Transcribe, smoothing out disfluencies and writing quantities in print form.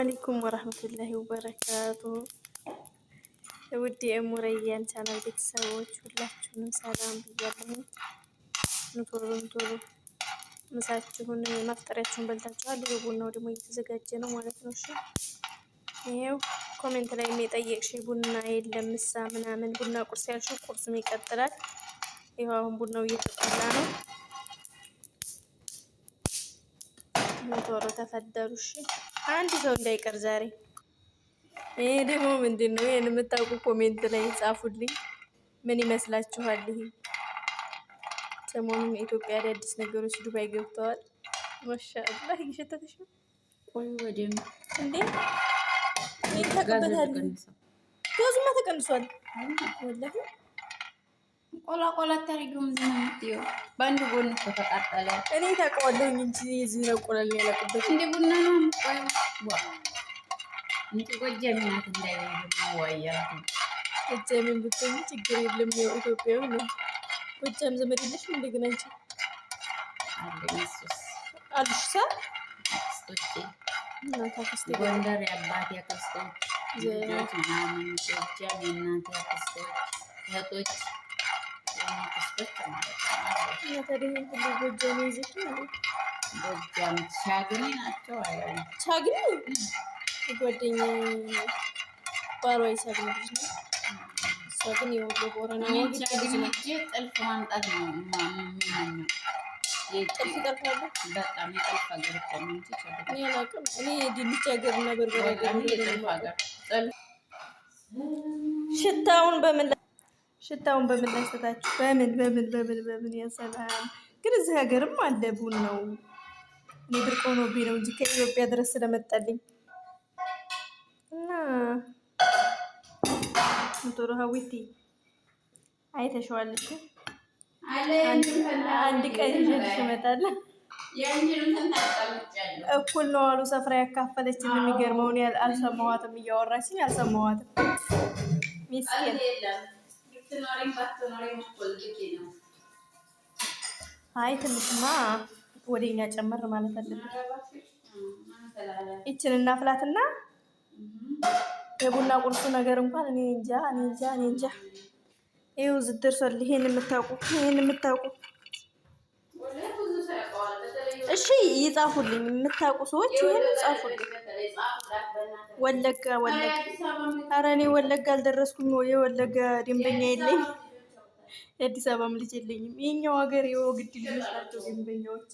አለይኩም ወራህመቱላሂ ወበረካቱ። ውድ የሙረያን ቻናል ቤተሰቦች ሁላችሁንም ሰላም ብያለሁ። ቶሎ ምሳችሁን ማፍጠሪያችሁን በልታችኋል። ቡናው ደግሞ እየተዘጋጀ ነው ማለት ነው። እሺ ይሄው ኮሜንት ላይ የጠየቅሽ ቡና የለም ምሳ ምናምን ቡና ቁርስ ያልሽው ቁርሱም ይቀጥላል። ይሄው አሁን ቡናው እየተቆላ ነው። ቶሎ ተፈደሩ። እሺ አንድ ሰው እንዳይቀር ዛሬ። ይሄ ደግሞ ምንድነው? ይሄን የምታውቁ ኮሜንት ላይ ጻፉልኝ። ምን ይመስላችኋል? ይሄ ሰሞኑን ኢትዮጵያ ላይ አዲስ ነገሮች ዱባይ ገብተዋል። ማሻአላህ እየሸተተሽ ነው። ቆይ ወዲም እንዴ ይተቀበታል። ጋዙማ ተቀንሷል። ወላሂ ቆላ ታሪጉም ዝምትዩ ባንዱ ጎን ተቃጠለ። እኔ ታውቀዋለሁ እንጂ እዚህ ነው ቆላል ያለቀበት እንዴ ቡና ነው ቆይ ዋ እንዴ ጎጃም ናት እንዳይሆን ወያቱ ጎጃምን ብትሆኚ ችግር የለም። ያው ኢትዮጵያው ነው። ጎጃም ዘመድ የለሽ እንደገና እንጂ አለኝስ አልሽሳ ስቶቼ እና ታክስቴ ጎንደር ያባቴ ያክስቶች ልጆች ምናምን ጎጃም የእናቴ ያክስቶች እህቶች ጎጃም ይዘሽ ጎጃም ቻግኒ ናቸው አለ ቻግኒ ጓደኛዬ ባሏ ቻግኒ ልጅ ነው። እሷ ግን የወሎ ቦረና ነው። ጥልፍ ማምጣት ነው የሚመኘው። ጥልፍ ጠልፋለሁ በጣም የጥልፍ ሀገር እኮ ነው እንጂ እኔ አላውቅም። እኔ የድንች ሀገር እና በርበሬ ሀገር ሽታውን በምን ላይ ሰጣችሁ? በምን ያሰላም። ግን እዚህ ሀገርም አለ ቡናው። እኔ ብርቅ ሆኖብኝ ነው እንጂ ከኢትዮጵያ ድረስ ስለመጣልኝ እና ሞቶሮ ሀዊቲ አይተሽዋል እኮ አንድ ቀን ይዤልሽ እመጣለሁ። እኩል ነው አሉ ሰፍራ ያካፈለችን። የሚገርመውን አልሰማኋትም፣ እያወራችኝ አልሰማኋትም። ሚስኪን አይ ትንሽማ ወደኛ ጨመር ማለት አለብን። ይችን እናፍላትና የቡና ቁርሱ ነገር እንኳን እኔ እንጃ። ይኸው እዚህ ደርሷል። ይሄን የምታውቁ እሺ ይጻፉልኝ። የምታውቁ ሰዎች ይሄን ጻፉልኝ። ወለጋ ኧረ እኔ ወለጋ አልደረስኩም። የወለጋ ደንበኛ የለኝ፣ የአዲስ አበባም ልጅ የለኝም። የኛው ሀገር የወግድ ልጆች ናቸው ደንበኛዎች።